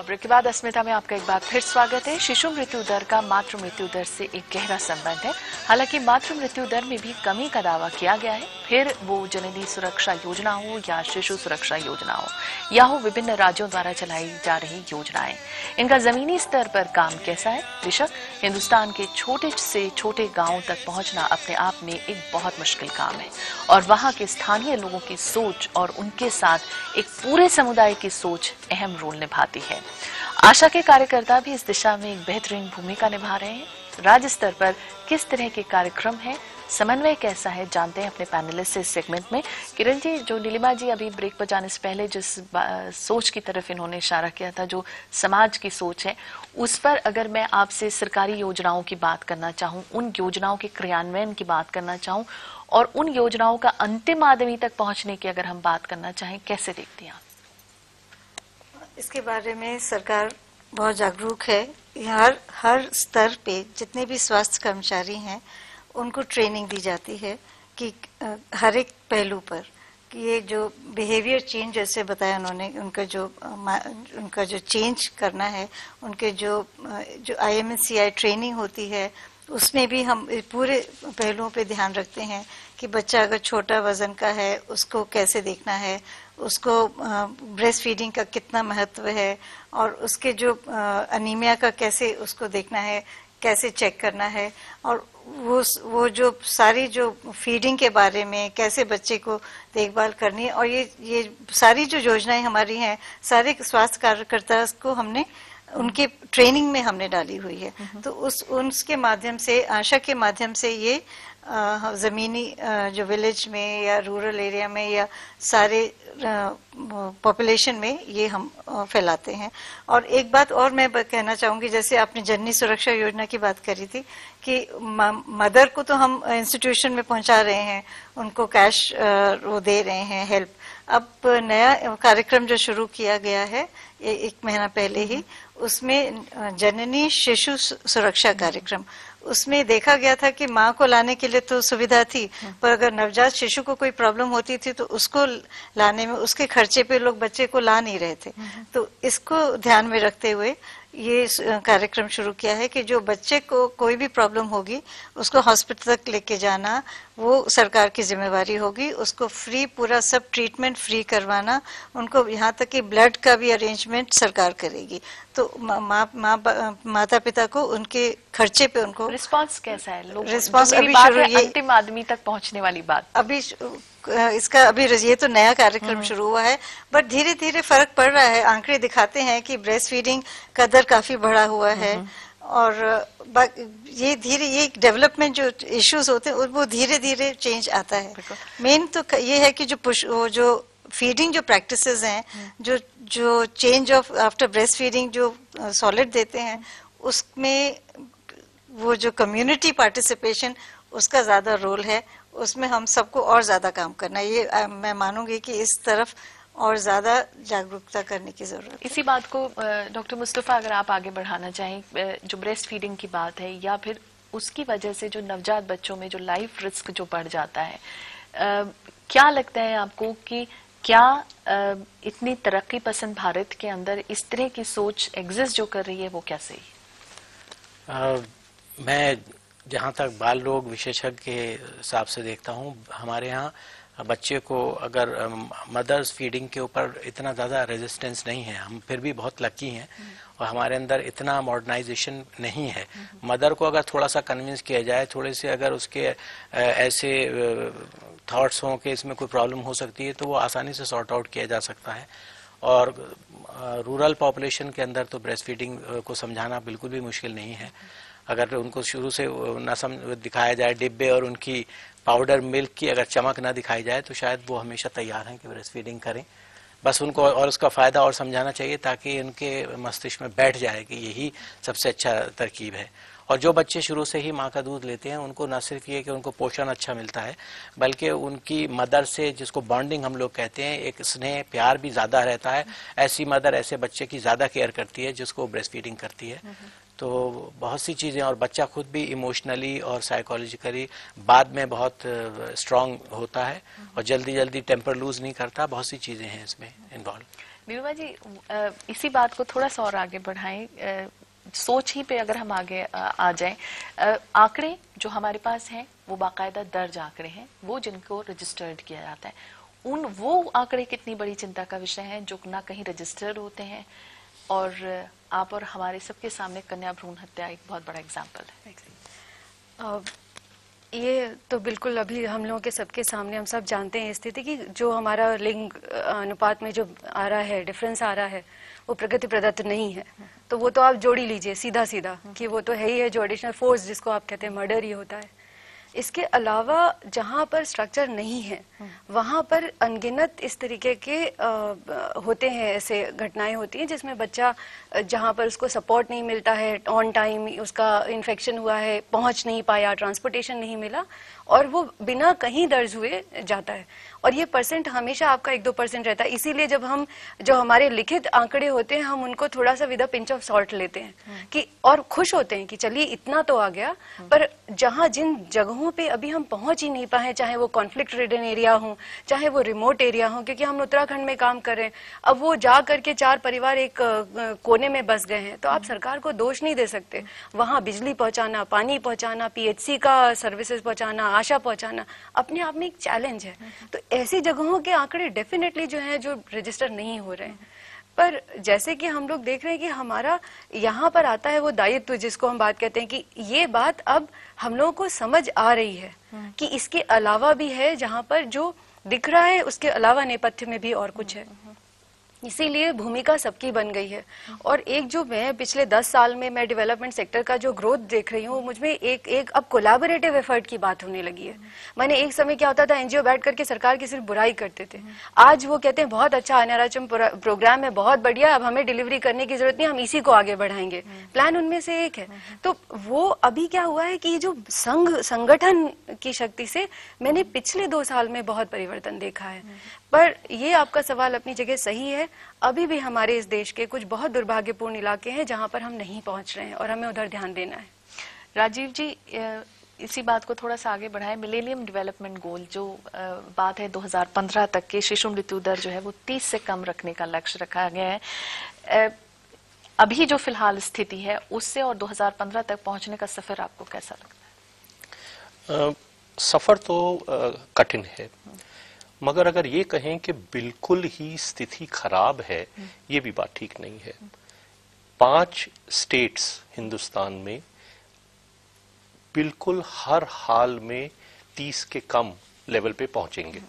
Break के बाद अस्मिता में आपका एक बार फिर स्वागत है। शिशु मृत्यु दर का मातृ मृत्यु दर से एक गहरा संबंध है। हालांकि मातृ मृत्यु दर में भी कमी का दावा किया गया है, फिर वो जननी सुरक्षा योजना हो या शिशु सुरक्षा योजना हो या हो विभिन्न राज्यों द्वारा चलाई जा रही योजनाएं, इनका जमीनी स्तर पर काम कैसा है? बेशक हिंदुस्तान के छोटे से छोटे गाँव तक पहुंचना अपने आप में एक बहुत मुश्किल काम है और वहां के स्थानीय लोगों की सोच और उनके साथ एक पूरे समुदाय की सोच अहम रोल निभाती है। आशा के कार्यकर्ता भी इस दिशा में एक बेहतरीन भूमिका निभा रहे हैं। राज्य स्तर पर किस तरह के कार्यक्रम हैं, समन्वय कैसा है, जानते हैं अपने पैनलिस्ट से इस सेगमेंट में। किरण जी, जो नीलिमा जी अभी ब्रेक पर जाने से पहले जिस सोच की तरफ इन्होंने इशारा किया था, जो समाज की सोच है, उस पर अगर मैं आपसे सरकारी योजनाओं की बात करना चाहूँ, उन योजनाओं के क्रियान्वयन की बात करना चाहूँ और उन योजनाओं का अंतिम आदमी तक पहुंचने की अगर हम बात करना चाहें, कैसे देखती हैं आप? इसके बारे में सरकार बहुत जागरूक है। हर स्तर पे जितने भी स्वास्थ्य कर्मचारी हैं उनको ट्रेनिंग दी जाती है कि हर एक पहलू पर कि ये जो बिहेवियर चेंज जैसे बताया उन्होंने, उनका जो चेंज करना है, उनके जो IMNCI ट्रेनिंग होती है उसमें भी हम पूरे पहलुओं पे ध्यान रखते हैं कि बच्चा अगर छोटा वजन का है उसको कैसे देखना है, उसको ब्रेस्ट फीडिंग का कितना महत्व है और उसके जो अनीमिया का कैसे उसको देखना है, कैसे चेक करना है, और वो जो सारी जो फीडिंग के बारे में कैसे बच्चे को देखभाल करनी है, और ये सारी जो योजनाएं हमारी हैं सारे स्वास्थ्य कार्यकर्ता को हमने उनके ट्रेनिंग में हमने डाली हुई है। तो उसके माध्यम से, आशा के माध्यम से ये जमीनी जो विलेज में या रूरल एरिया में या सारे पॉपुलेशन में ये हम फैलाते हैं। और एक बात और मैं कहना चाहूंगी, जैसे आपने जननी सुरक्षा योजना की बात करी थी कि मदर को तो हम इंस्टीट्यूशन में पहुंचा रहे हैं, उनको कैश वो दे रहे हैं, हेल्प। अब नया कार्यक्रम जो शुरू किया गया है एक महीना पहले ही, उसमें जननी शिशु सुरक्षा कार्यक्रम, उसमें देखा गया था कि माँ को लाने के लिए तो सुविधा थी, पर अगर नवजात शिशु को कोई प्रॉब्लम होती थी तो उसको लाने में उसके खर्चे पे लोग बच्चे को ला नहीं रहे थे। तो इसको ध्यान में रखते हुए ये कार्यक्रम शुरू किया है कि जो बच्चे को कोई भी प्रॉब्लम होगी उसको हॉस्पिटल तक लेके जाना वो सरकार की जिम्मेवारी होगी, उसको फ्री पूरा सब ट्रीटमेंट फ्री करवाना, उनको यहाँ तक कि ब्लड का भी अरेंजमेंट सरकार करेगी। तो माता पिता को उनके खर्चे पे उनको रिस्पांस कैसा है? लोग रिस्पांस अभी शुरू, ये अंतिम आदमी तक पहुंचने वाली बात अभी इसका अभी ये तो नया कार्यक्रम शुरू हुआ है, बट धीरे धीरे फर्क पड़ रहा है। आंकड़े दिखाते हैं कि ब्रेस्ट फीडिंग का दर काफी बढ़ा हुआ है और ये डेवलपमेंट जो इश्यूज होते हैं वो धीरे धीरे चेंज आता है। मेन तो ये है कि जो फीडिंग जो प्रैक्टिसेस हैं, जो change of after breast feeding जो सॉलिड देते हैं, उसमें वो जो कम्युनिटी पार्टिसिपेशन उसका ज्यादा रोल है, उसमें हम सबको और ज्यादा काम करना है। ये मैं मानूंगी कि इस तरफ और ज्यादा जागरूकता करने की जरूरत है। इसी बात को डॉक्टर मुस्तफा अगर आप आगे बढ़ाना चाहें, जो ब्रेस्ट फीडिंग की बात है या फिर उसकी वजह से जो नवजात बच्चों में जो लाइफ रिस्क जो बढ़ जाता है, क्या लगता है आपको कि क्या इतनी तरक्की पसंद भारत के अंदर इस तरह की सोच एग्जिस्ट जो कर रही है, वो क्या सही है? मैं जहाँ तक बाल रोग विशेषज्ञ के हिसाब से देखता हूँ, हमारे यहाँ बच्चे को अगर मदर्स फीडिंग के ऊपर इतना ज़्यादा रेजिस्टेंस नहीं है, हम फिर भी बहुत लकी हैं और हमारे अंदर इतना मॉडर्नाइजेशन नहीं है। मदर को अगर थोड़ा सा कन्विंस किया जाए, थोड़े से अगर उसके ऐसे थॉट्स हों कि इसमें कोई प्रॉब्लम हो सकती है, तो वो आसानी से सॉर्ट आउट किया जा सकता है। और रूरल पॉपुलेशन के अंदर तो ब्रेस्ट फीडिंग को समझाना बिल्कुल भी मुश्किल नहीं है। अगर उनको शुरू से न दिखाया जाए डिब्बे और उनकी पाउडर मिल्क की अगर चमक ना दिखाई जाए, तो शायद वो हमेशा तैयार हैं कि ब्रेस्ट फीडिंग करें। बस उनको और उसका फ़ायदा और समझाना चाहिए ताकि उनके मस्तिष्क में बैठ जाए कि यही सबसे अच्छा तरकीब है। और जो बच्चे शुरू से ही माँ का दूध लेते हैं, उनको न सिर्फ ये कि उनको पोषण अच्छा मिलता है, बल्कि उनकी मदर से, जिसको बॉन्डिंग हम लोग कहते हैं, एक स्नेह प्यार भी ज़्यादा रहता है। ऐसी मदर ऐसे बच्चे की ज़्यादा केयर करती है जिसको ब्रेस्ट फीडिंग करती है। तो बहुत सी चीज़ें, और बच्चा खुद भी इमोशनली और साइकोलॉजिकली बाद में बहुत स्ट्रांग होता है और जल्दी जल्दी टेम्पर लूज नहीं करता। बहुत सी चीज़ें हैं इसमें इन्वॉल्व। नीलमा जी, इसी बात को थोड़ा सा और आगे बढ़ाएं, सोच ही पे अगर हम आगे आ जाएं, आंकड़े जो हमारे पास हैं वो बाकायदा दर्ज आंकड़े हैं, वो जिनको रजिस्टर्ड किया जाता है, वो आंकड़े कितनी बड़ी चिंता का विषय है जो ना कहीं रजिस्टर्ड होते हैं। और आप और हमारे सबके सामने कन्या भ्रूण हत्या एक बहुत बड़ा एग्जाम्पल है। ये तो बिल्कुल अभी हम लोगों के सबके सामने, हम सब जानते हैं स्थिति कि जो हमारा लिंग अनुपात में जो आ रहा है, डिफरेंस आ रहा है, वो प्रकृति प्रदत्त नहीं है। तो वो तो आप जोड़ ही लीजिए सीधा सीधा कि वो तो है ही है, जो एडिशनल फोर्स जिसको आप कहते हैं मर्डर ही होता है। इसके अलावा जहाँ पर स्ट्रक्चर नहीं है वहाँ पर अनगिनत इस तरीके के होते हैं, ऐसे घटनाएं होती हैं जिसमें बच्चा जहाँ पर उसको सपोर्ट नहीं मिलता है, ऑन टाइम उसका इन्फेक्शन हुआ है, पहुँच नहीं पाया, ट्रांसपोर्टेशन नहीं मिला और वो बिना कहीं दर्ज हुए जाता है। और ये परसेंट हमेशा आपका 1-2% रहता है। इसीलिए जब हम जो हमारे लिखित आंकड़े होते हैं हम उनको थोड़ा सा with a pinch of salt लेते हैं कि और खुश होते हैं कि चलिए इतना तो आ गया। पर जहाँ जिन जगहों पे अभी हम पहुंच ही नहीं पाए, चाहे वो कॉन्फ्लिक्ट रिडन एरिया हो, चाहे वो रिमोट एरिया हो, क्योंकि हम उत्तराखंड में काम कर रहे हैं, अब वो जा करके 4 परिवार एक कोने में बस गए हैं, तो आप सरकार को दोष नहीं दे सकते। वहां बिजली पहुंचाना, पानी पहुंचाना, PHC का सर्विसेज पहुंचाना, आशा पहुंचाना अपने आप में एक चैलेंज है। तो ऐसी जगहों के आंकड़े डेफिनेटली जो हैं जो रजिस्टर नहीं हो रहे हैं। पर जैसे कि हम लोग देख रहे हैं कि हमारा यहाँ पर आता है वो दायित्व जिसको हम बात कहते हैं कि ये बात अब हम लोगों को समझ आ रही है कि इसके अलावा भी है, जहाँ पर जो दिख रहा है उसके अलावा नेपथ्य में भी और कुछ है। इसीलिए भूमिका सबकी बन गई है। और एक जो मैं पिछले 10 साल में मैं डेवलपमेंट सेक्टर का जो ग्रोथ देख रही हूँ, मुझमें एक अब कोलैबोरेटिव एफर्ट की बात होने लगी है। मैंने एक समय क्या होता था, एनजीओ बैठ करके सरकार की सिर्फ बुराई करते थे, आज वो कहते हैं बहुत अच्छा NRHM प्रोग्राम है, बहुत बढ़िया, अब हमें डिलीवरी करने की जरूरत नहीं, हम इसी को आगे बढ़ाएंगे। प्लान उनमें से एक है। तो वो अभी क्या हुआ है कि जो संगठन की शक्ति से मैंने पिछले 2 साल में बहुत परिवर्तन देखा है। पर ये आपका सवाल अपनी जगह सही है, अभी भी हमारे इस देश के कुछ बहुत दुर्भाग्यपूर्ण इलाके हैं जहां पर हम नहीं पहुंच रहे हैं और हमें उधर ध्यान देना है। राजीव जी, इसी बात को थोड़ा सा आगे बढ़ाएं, मिलेनियम डेवलपमेंट गोल जो बात है 2015 तक के शिशु मृत्यु दर जो है वो 30 से कम रखने का लक्ष्य रखा गया है। अभी जो फिलहाल स्थिति है उससे और 2015 तक पहुंचने का सफर आपको कैसा लगता है? सफर तो कठिन है, मगर अगर ये कहें कि बिल्कुल ही स्थिति खराब है, ये भी बात ठीक नहीं है। 5 स्टेट्स हिंदुस्तान में बिल्कुल हर हाल में 30 के कम लेवल पे पहुंचेंगे।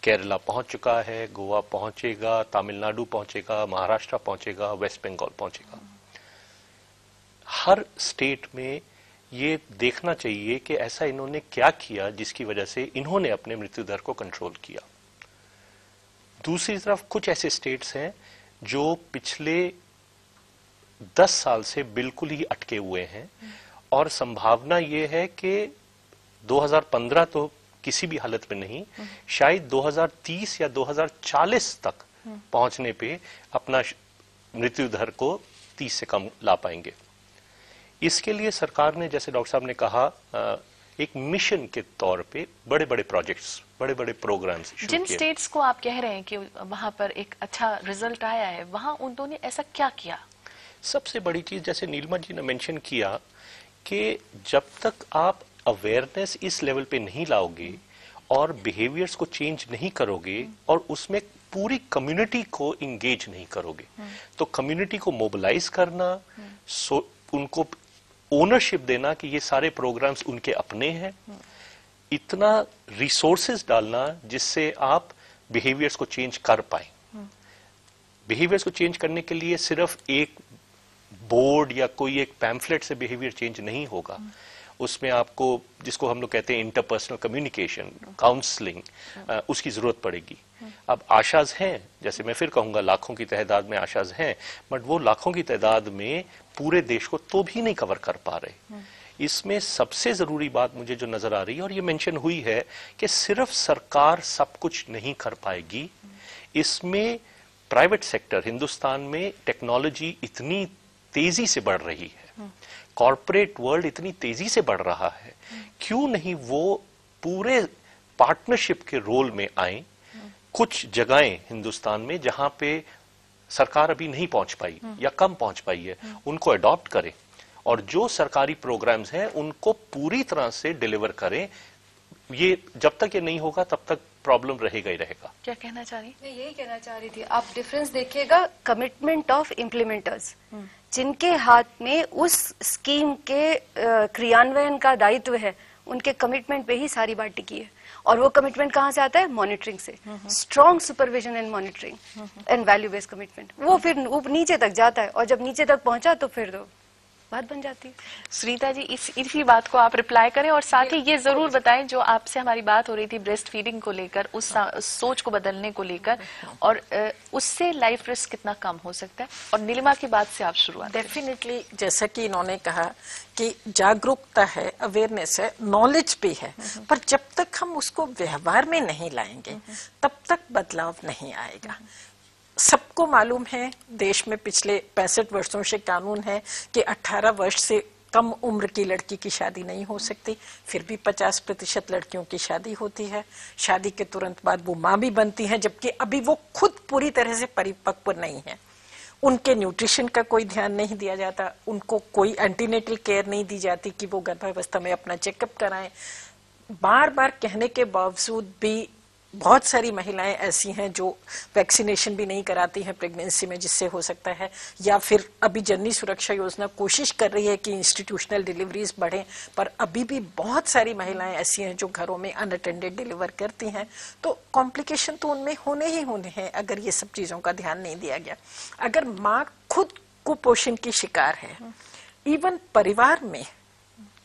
केरला पहुंच चुका है, गोवा पहुंचेगा, तमिलनाडु पहुंचेगा, महाराष्ट्र पहुंचेगा, वेस्ट बंगाल पहुंचेगा। हर स्टेट में ये देखना चाहिए कि ऐसा इन्होंने क्या किया जिसकी वजह से इन्होंने अपने मृत्यु दर को कंट्रोल किया। दूसरी तरफ कुछ ऐसे स्टेट्स हैं जो पिछले 10 साल से बिल्कुल ही अटके हुए हैं और संभावना ये है कि 2015 तो किसी भी हालत में नहीं, शायद 2030 या 2040 तक पहुंचने पे अपना मृत्यु दर को 30 से कम ला पाएंगे। इसके लिए सरकार ने, जैसे डॉक्टर साहब ने कहा, एक मिशन के तौर पे बड़े बड़े प्रोजेक्ट्स, बड़े बड़े प्रोग्राम्स शुरू किए। जिन स्टेट्स को आप कह रहे हैं कि वहां पर एक अच्छा रिजल्ट आया है, वहां उन्होंने ऐसा क्या किया? सबसे बड़ी चीज, जैसे नीलमा जी ने मेंशन किया, कि जब तक आप अवेयरनेस इस लेवल पे नहीं लाओगे और बिहेवियर्स को चेंज नहीं करोगे और उसमें पूरी कम्युनिटी को इंगेज नहीं करोगे, तो कम्युनिटी को मोबिलाइज करना, उनको ओनरशिप देना कि ये सारे प्रोग्राम्स उनके अपने हैं, इतना रिसोर्सेज डालना जिससे आप बिहेवियर्स को चेंज कर पाए। बिहेवियर्स को चेंज करने के लिए सिर्फ एक बोर्ड या कोई एक पैम्फलेट से बिहेवियर चेंज नहीं होगा। उसमें आपको, जिसको हम लोग कहते हैं इंटरपर्सनल कम्युनिकेशन, काउंसलिंग, उसकी जरूरत पड़ेगी। अब आशाज हैं, जैसे मैं फिर कहूंगा लाखों की तादाद में आशाज हैं, बट वो लाखों की तादाद में पूरे देश को तो भी नहीं कवर कर पा रहे। इसमें सबसे जरूरी बात मुझे जो नजर आ रही है, और ये मेंशन हुई है, कि सिर्फ सरकार सब कुछ नहीं कर पाएगी। इसमें प्राइवेट सेक्टर, हिंदुस्तान में टेक्नोलॉजी इतनी तेजी से बढ़ रही है, कॉरपोरेट वर्ल्ड इतनी तेजी से बढ़ रहा है, क्यों नहीं वो पूरे पार्टनरशिप के रोल में आए। कुछ जगहें हिंदुस्तान में जहां पे सरकार अभी नहीं पहुंच पाई या कम पहुंच पाई है, उनको अडॉप्ट करें और जो सरकारी प्रोग्राम्स हैं उनको पूरी तरह से डिलीवर करें। ये जब तक ये नहीं होगा तब तक प्रॉब्लम रहेगा ही रहेगा। क्या कहना चाह रही? मैं यही कहना चाह रही थी, आप डिफरेंस देखिएगा कमिटमेंट ऑफ इम्प्लीमेंटर्स, जिनके हाथ में उस स्कीम के क्रियान्वयन का दायित्व है, उनके कमिटमेंट पे ही सारी बात टिकी है। और वो कमिटमेंट कहाँ से आता है? मॉनिटरिंग से। Strong supervision and monitoring and value based commitment, वो फिर नीचे तक जाता है, और जब नीचे तक पहुंचा तो फिर तो बात बन जाती है। सुनीता जी, इसी बात को आप रिप्लाई करें और साथ ही ये जरूर बताएं, जो आपसे हमारी बात हो रही थी ब्रेस्ट फीडिंग को लेकर, उस सोच को बदलने को लेकर, और उससे लाइफ रिस्क कितना कम हो सकता है। और नीलिमा की बात से आप शुरुआत। डेफिनेटली, जैसा कि इन्होंने कहा कि जागरूकता है, अवेयरनेस है, नॉलेज भी है, पर जब तक हम उसको व्यवहार में नहीं लाएंगे तब तक बदलाव नहीं आएगा। सबको मालूम है, देश में पिछले 65 वर्षों से कानून है कि 18 वर्ष से कम उम्र की लड़की की शादी नहीं हो सकती, फिर भी 50% लड़कियों की शादी होती है। शादी के तुरंत बाद वो माँ भी बनती है, जबकि अभी वो खुद पूरी तरह से परिपक्व नहीं है। उनके न्यूट्रिशन का कोई ध्यान नहीं दिया जाता, उनको कोई एंटीनेटल केयर नहीं दी जाती कि वो गर्भावस्था में अपना चेकअप कराएं। बार बार कहने के बावजूद भी बहुत सारी महिलाएं ऐसी हैं जो वैक्सीनेशन भी नहीं कराती हैं प्रेगनेंसी में, जिससे हो सकता है, या फिर अभी जननी सुरक्षा योजना कोशिश कर रही है कि इंस्टीट्यूशनल डिलीवरीज बढ़ें, पर अभी भी बहुत सारी महिलाएं ऐसी हैं जो घरों में अनअटेंडेड डिलीवर करती हैं। तो कॉम्प्लिकेशन तो उनमें होने ही होने हैं अगर ये सब चीजों का ध्यान नहीं दिया गया। अगर माँ खुद कुपोषण की शिकार है, इवन परिवार में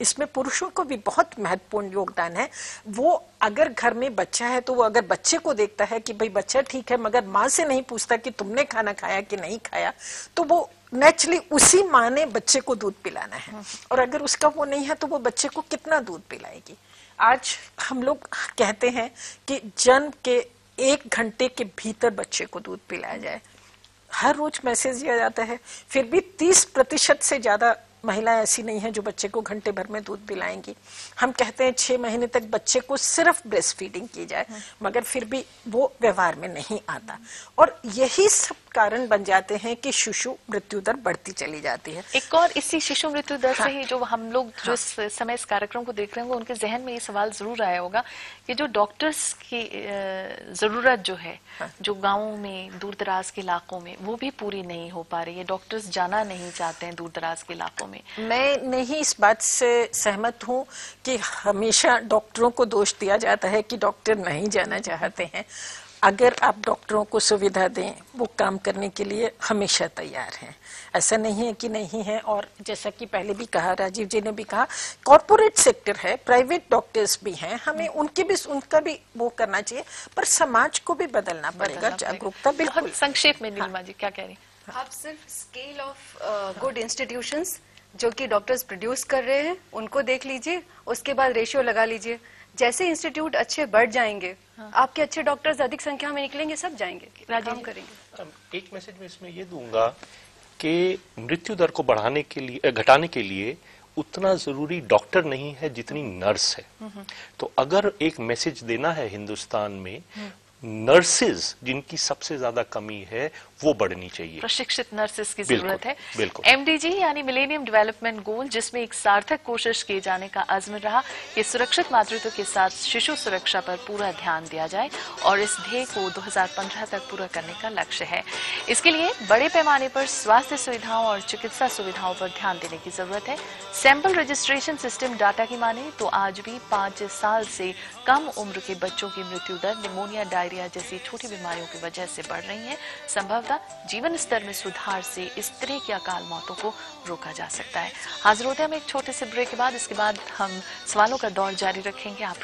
इसमें पुरुषों को भी बहुत महत्वपूर्ण योगदान है। वो अगर घर में बच्चा है तो वो अगर बच्चे को देखता है कि भाई बच्चा ठीक है, मगर माँ से नहीं पूछता कि तुमने खाना खाया कि नहीं खाया, तो वो नेचुरली उसी माँ ने बच्चे को दूध पिलाना है, और अगर उसका वो नहीं है तो वो बच्चे को कितना दूध पिलाएगी। आज हम लोग कहते हैं कि जन्म के 1 घंटे के भीतर बच्चे को दूध पिलाया जाए। हर रोज मैसेज दिया जाता है, फिर भी 30% से ज्यादा महिलाएं ऐसी नहीं हैं जो बच्चे को घंटे भर में दूध पिलाएंगी। हम कहते हैं 6 महीने तक बच्चे को सिर्फ ब्रेस्ट फीडिंग की जाए, मगर फिर भी वो व्यवहार में नहीं आता, और यही सब कारण बन जाते हैं कि शिशु मृत्यु दर बढ़ती चली जाती है। एक और इसी शिशु मृत्यु दर से ही जो हम लोग जो इस समय इस कार्यक्रम को देख रहे हैं, वो उनके जहन में ये सवाल जरूर आया होगा कि जो डॉक्टर्स की जरूरत जो है, जो गाँवों में दूर दराज के इलाकों में, वो भी पूरी नहीं हो पा रही है। डॉक्टर्स जाना नहीं चाहते हैं दूर दराज के इलाकों में। मैं नहीं इस बात से सहमत हूँ कि हमेशा डॉक्टरों को दोष दिया जाता है कि डॉक्टर नहीं जाना चाहते हैं। अगर आप डॉक्टरों को सुविधा दें, वो काम करने के लिए हमेशा तैयार हैं, ऐसा नहीं है कि नहीं है। और जैसा कि पहले भी कहा, राजीव जी ने भी कहा, कॉर्पोरेट सेक्टर है, प्राइवेट डॉक्टर्स भी हैं, हमें उनका भी वो करना चाहिए, पर समाज को भी बदलना पड़ेगा। जागरूकता बिल्कुल। संक्षेप में नीलिमा जी क्या कह रही? आप सिर्फ स्केल ऑफ गुड इंस्टीट्यूशंस जो कि डॉक्टर्स प्रोड्यूस कर रहे हैं उनको देख लीजिए, उसके बाद रेशियो लगा लीजिए। जैसे इंस्टीट्यूट अच्छे बढ़ जाएंगे, आपके अच्छे डॉक्टर्स अधिक संख्या में निकलेंगे, सब जाएंगे, काम करेंगे। एक मैसेज में इसमें ये दूंगा कि मृत्यु दर को बढ़ाने के लिए, घटाने के लिए उतना जरूरी डॉक्टर नहीं है जितनी नर्स है। तो अगर एक मैसेज देना है हिंदुस्तान में, नर्सेज जिनकी सबसे ज्यादा कमी है वो बढ़नी चाहिए, प्रशिक्षित नर्सेज की जरूरत है। बिल्कुल। एमडीजी यानी मिलेनियम डेवलपमेंट गोल, जिसमें एक सार्थक कोशिश किए जाने का अज़्म रहा कि सुरक्षित मातृत्व के साथ शिशु सुरक्षा पर पूरा ध्यान दिया जाए, और इस ध्येय को 2015 तक पूरा करने का लक्ष्य है। इसके लिए बड़े पैमाने पर स्वास्थ्य सुविधाओं और चिकित्सा सुविधाओं पर ध्यान देने की जरूरत है। सैंपल रजिस्ट्रेशन सिस्टम डाटा की माने तो आज भी 5 साल से कम उम्र के बच्चों की मृत्यु दर निमोनिया, डायरिया जैसी छोटी बीमारियों की वजह से बढ़ रही है। संभवतः जीवन स्तर में सुधार से इस तरह की अकाल मौतों को रोका जा सकता है। हाजिर होते हैं हम एक छोटे से ब्रेक के बाद। इसके बाद हम सवालों का दौर जारी रखेंगे। आप